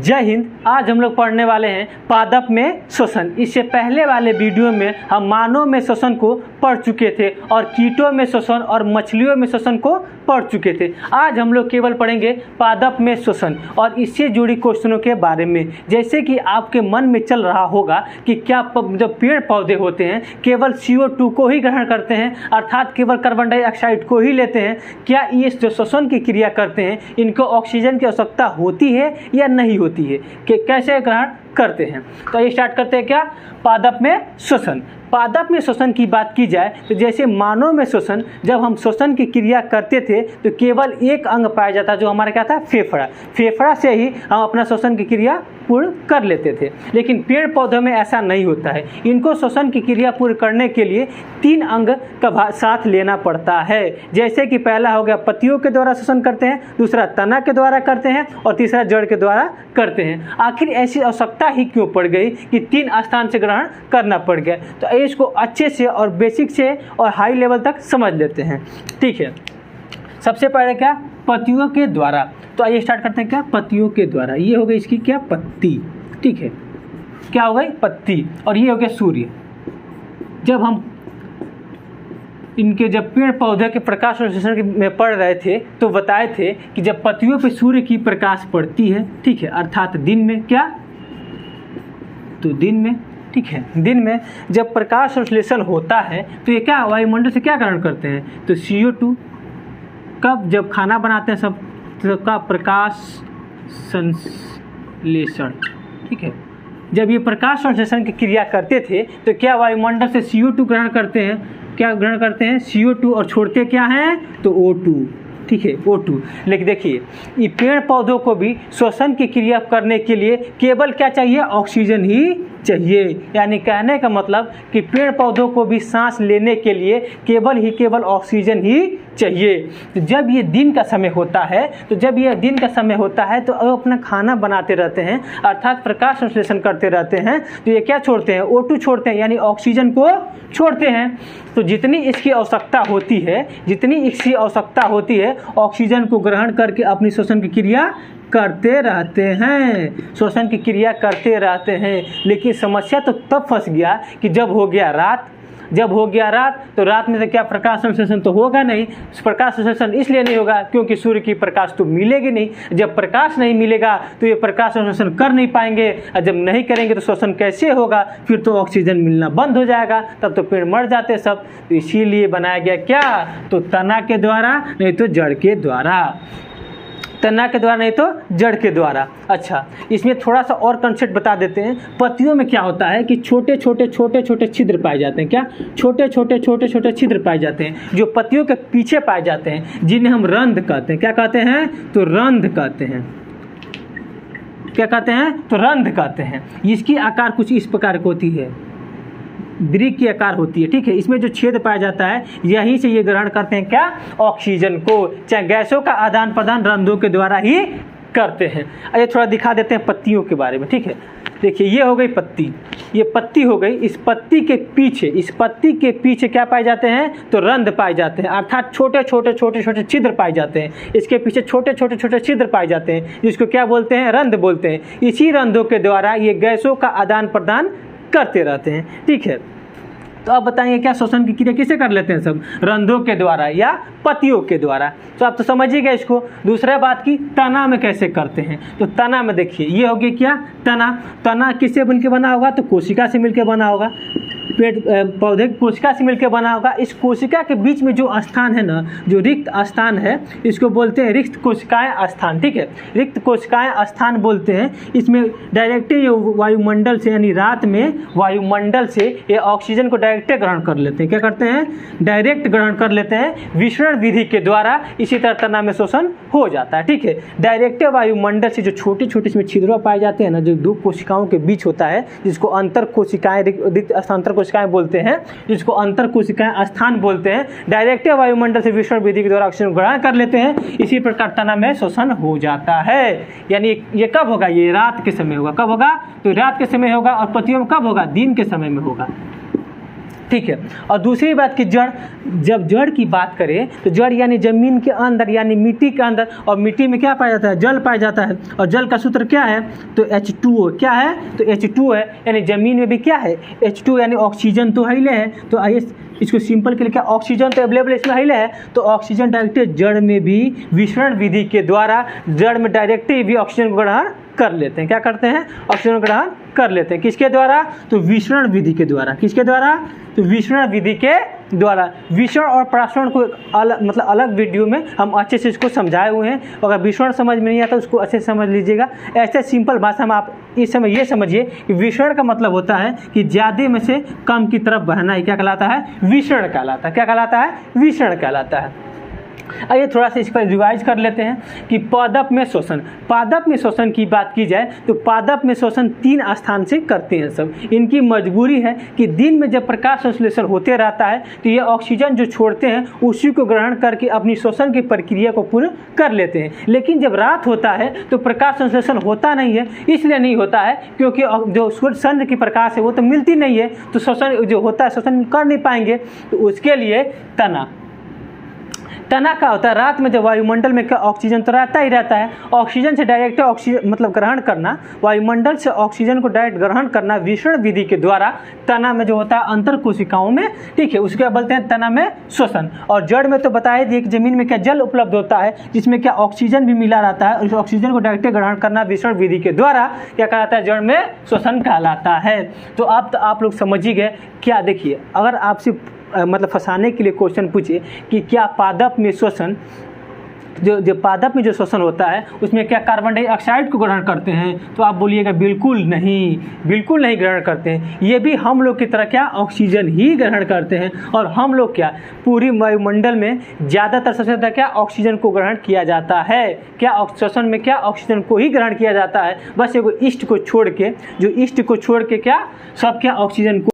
जय हिंद। आज हम लोग पढ़ने वाले हैं पादप में श्वसन। इससे पहले वाले वीडियो में हम मानव में श्वसन को पढ़ चुके थे और कीटों में श्वसन और मछलियों में श्वसन को पढ़ चुके थे। आज हम लोग केवल पढ़ेंगे पादप में श्वसन और इससे जुड़ी क्वेश्चनों के बारे में। जैसे कि आपके मन में चल रहा होगा कि क्या जो पेड़ पौधे होते हैं केवल CO2 को ही ग्रहण करते हैं, अर्थात केवल कार्बन डाइऑक्साइड को ही लेते हैं, क्या ये जो श्वसन की क्रिया करते हैं इनको ऑक्सीजन की आवश्यकता होती है या नहीं होती है, कि कैसे ग्रहण करते हैं। तो ये स्टार्ट करते हैं क्या, पादप में श्वसन। पादप में श्वसन की बात की जाए तो जैसे मानव में श्वसन, जब हम श्वसन की क्रिया करते थे तो केवल एक अंग पाया जाता जो हमारा क्या था, फेफड़ा। फेफड़ा से ही हम अपना श्वसन की क्रिया पूर्ण कर लेते थे। लेकिन पेड़ पौधों में ऐसा नहीं होता है। इनको श्वसन की क्रिया पूर्ण करने के लिए 3 अंग का साथ लेना पड़ता है। जैसे कि पहला हो गया पत्तियों के द्वारा श्वसन करते हैं, दूसरा तना के द्वारा करते हैं और तीसरा जड़ के द्वारा करते हैं। आखिर ऐसी आवश्यकता ही क्यों पड़ गई कि 3 स्थान से ग्रहण करना पड़ गया। तो इसको अच्छे से और बेसिक से और हाई लेवल तक समझ लेते हैं। ठीक है, सबसे पहले क्या, पत्तियों के द्वारा। तो आइए स्टार्ट करते हैं क्या, पत्तियों के द्वारा। ये हो गई इसकी क्या, पत्ती। ठीक है, क्या हो गई, पत्ती। और ये हो गया सूर्य। जब हम इनके जब पेड़ पौधे के प्रकाश संश्लेषण में पढ़ रहे थे तो बताए थे कि जब पत्तियों पे सूर्य की प्रकाश पड़ती है, ठीक है, अर्थात दिन में, क्या, तो दिन में, ठीक है, दिन में जब प्रकाश संश्लेषण होता है तो ये क्या वायुमंडल से क्या ग्रहण करते हैं, तो CO2। कब, जब खाना बनाते हैं सब तो का प्रकाश संश्लेषण, ठीक है, जब ये प्रकाश संश्लेषण की क्रिया करते थे तो क्या वायुमंडल से CO2 ग्रहण करते हैं, क्या ग्रहण करते हैं, CO2, और छोड़ते क्या हैं, तो O2। ठीक है, O2। लेकिन देखिए ये पेड़ पौधों को भी श्वसन की क्रिया करने के लिए केवल क्या चाहिए, ऑक्सीजन ही चाहिए। यानी कहने का मतलब कि पेड़ पौधों को भी सांस लेने के लिए केवल ऑक्सीजन ही चाहिए। तो जब ये दिन का समय होता है तो वो अपना खाना बनाते रहते हैं, अर्थात प्रकाश संश्लेषण करते रहते हैं, तो ये क्या छोड़ते हैं, O2 छोड़ते हैं, यानी ऑक्सीजन को छोड़ते हैं। तो जितनी इसकी आवश्यकता होती है ऑक्सीजन को ग्रहण करके अपनी श्वसन की क्रिया करते रहते हैं, श्वसन की क्रिया करते रहते हैं। लेकिन समस्या तो तब फंस गया कि जब हो गया रात तो रात में तो क्या प्रकाश संश्लेषण तो होगा नहीं। प्रकाश संश्लेषण इसलिए नहीं होगा क्योंकि सूर्य की प्रकाश तो मिलेगी नहीं। जब प्रकाश नहीं मिलेगा तो ये प्रकाश संश्लेषण कर नहीं पाएंगे, और जब नहीं करेंगे तो श्वसन कैसे होगा, फिर तो ऑक्सीजन मिलना बंद हो जाएगा, तब तो पेड़ मर जाते सब। तो इसीलिए बनाया गया क्या, तो तना के द्वारा नहीं तो जड़ के द्वारा, तना के द्वारा नहीं तो जड़ के द्वारा। अच्छा, इसमें थोड़ा सा और कंसेप्ट बता देते हैं। पत्तियों में क्या होता है कि छोटे छोटे छिद्र पाए जाते हैं, क्या, छोटे छोटे छिद्र पाए जाते हैं जो पत्तियों के पीछे पाए जाते हैं, जिन्हें हम रंध्र कहते हैं। क्या कहते हैं, तो रंध्र कहते हैं। क्या कहते हैं, तो रंध्र कहते हैं। इसकी आकार कुछ इस प्रकार की होती है, वृक्क की आकार होती है। ठीक है, इसमें जो छेद पाया जाता है यहीं से ये ग्रहण करते हैं क्या, ऑक्सीजन को, चाहे गैसों का आदान प्रदान रंध्रों के द्वारा ही करते हैं। ये थोड़ा दिखा देते हैं पत्तियों के बारे में। ठीक है, देखिए ये हो गई पत्ती, ये पत्ती हो गई। इस पत्ती के पीछे क्या पाए जाते हैं, तो रंध्र पाए जाते हैं, अर्थात छोटे छोटे छिद्र पाए जाते हैं। इसके पीछे छोटे छोटे छिद्र पाए जाते हैं, जिसको क्या बोलते हैं, रंध्र बोलते हैं। इसी रंध्रों के द्वारा ये गैसों का आदान प्रदान करते रहते हैं। ठीक है, तो आप बताएंगे क्या श्वसन की क्रिया किसे कर लेते हैं, सब रंध्रों के द्वारा या पत्तियों के द्वारा। तो आप तो समझिएगा इसको। दूसरा बात की तना में कैसे करते हैं, तो तना में देखिए ये हो गया क्या, तना किससे बनके बना होगा, तो कोशिका से मिलकर बना होगा। पेड़ पौधे कोशिका से मिलकर बना होगा। इस कोशिका के बीच में जो स्थान है ना, जो रिक्त स्थान है, इसको बोलते हैं रिक्त कोशिकाएं स्थान। ठीक है, रिक्त कोशिकाएं स्थान बोलते हैं। इसमें डायरेक्टली वायुमंडल से, यानी रात में वायुमंडल से ये ऑक्सीजन को डायरेक्ट ग्रहण कर लेते हैं। क्या करते हैं, डायरेक्ट ग्रहण कर लेते हैं विसरण विधि के द्वारा। इसी तरह तना में श्वसन हो जाता है। ठीक है, डायरेक्ट वायुमंडल से जो छोटे छोटे इसमें छिद्र पाए जाते हैं ना, जो 2 कोशिकाओं के बीच होता है, जिसको अंतर कोशिकाएं, रिक्त स्थानांतर कोशिकाएं बोलते हैं, जिसको अंतर कोशिकाएं स्थान बोलते हैं, डायरेक्ट वायुमंडल से विसरण विधि के द्वारा ऑक्सीजन ग्रहण कर लेते हैं। इसी प्रकार तना में श्वसन हो जाता है। यानी ये कब होगा, ये रात के समय होगा। कब होगा, तो रात के समय होगा। और पत्तियों में कब होगा, दिन के समय में होगा। ठीक है। और दूसरी बात कि जड़, जब जड़ की बात करें तो जड़ यानी ज़मीन के अंदर यानी मिट्टी के अंदर, और मिट्टी में क्या पाया जाता है, जल पाया जाता है। और जल का सूत्र क्या है, तो H2O। क्या है, तो H2 है, यानी ज़मीन में भी क्या है, H2 यानी ऑक्सीजन तो हिले है। तो आइए इसको सिंपल के लिए, क्या ऑक्सीजन तो अवेलेबल इसमें हिले है, तो ऑक्सीजन डायरेक्ट जड़ में भी विसरण विधि के द्वारा जड़ में डायरेक्ट भी ऑक्सीजन को ग्रहण कर लेते हैं। क्या करते हैं, ऑक्सीजन ग्रहण कर लेते हैं। किसके द्वारा, तो विसरण विधि के द्वारा। किसके द्वारा, तो विसरण विधि के द्वारा। विसरण और प्रसरण को अलग वीडियो में हम अच्छे से इसको समझाए हुए हैं। अगर विसरण समझ में नहीं आता उसको अच्छे से समझ लीजिएगा। ऐसे सिंपल भाषा में आप इस समय ये समझिए कि विसरण का मतलब होता है कि ज़्यादा में से कम की तरफ बहना ही क्या कहलाता है, विसरण कहलाता है। क्या कहलाता है, विसरण कहलाता है। आइए थोड़ा सा इस पर रिवाइज कर लेते हैं कि पादप में शोषण। पादप में शोषण की बात की जाए तो पादप में शोषण 3 स्थान से करते हैं सब। इनकी मजबूरी है कि दिन में जब प्रकाश संश्लेषण होते रहता है तो ये ऑक्सीजन जो छोड़ते हैं उसी को ग्रहण करके अपनी शोषण की प्रक्रिया को पूर्ण कर लेते हैं। लेकिन जब रात होता है तो प्रकाश संश्लेषण होता नहीं है। इसलिए नहीं होता है क्योंकि जो सूर्य की प्रकाश है वो तो मिलती नहीं है, तो शोषण जो होता है शोषण कर नहीं पाएंगे। तो उसके लिए तना का होता है, रात में जब वायुमंडल में क्या ऑक्सीजन तो रहता ही रहता है, ऑक्सीजन से डायरेक्ट ऑक्सीजन मतलब ग्रहण करना, वायुमंडल से ऑक्सीजन को डायरेक्ट ग्रहण करना विसरण विधि के द्वारा तना में जो होता है अंतर कोशिकाओं में, ठीक है, उसके बोलते हैं तना में शोषण। और जड़ में तो बताया दिए कि जमीन में क्या जल उपलब्ध होता है जिसमें क्या ऑक्सीजन भी मिला रहता है, उस ऑक्सीजन को डायरेक्ट ग्रहण करना विसरण विधि के द्वारा क्या कहलाता है, जड़ में शोषण कहलाता है। तो अब तो आप लोग समझ ही गए। क्या देखिए, अगर आपसे मतलब फंसाने के लिए क्वेश्चन पूछे कि क्या पादप में शोषण, जो पादप में जो शोषण होता है उसमें क्या कार्बन डाइऑक्साइड को ग्रहण करते हैं, तो आप बोलिएगा बिल्कुल नहीं, बिल्कुल नहीं ग्रहण करते हैं। ये भी हम लोग की तरह क्या ऑक्सीजन ही ग्रहण करते हैं। और हम लोग क्या पूरी वायुमंडल में ज़्यादातर सबसे ज़्यादा क्या ऑक्सीजन को ग्रहण किया जाता है। क्या शोषण में क्या ऑक्सीजन को ही ग्रहण किया जाता है, बस एगो ईस्ट को छोड़ के, जो ईस्ट को छोड़ के क्या सब क्या ऑक्सीजन को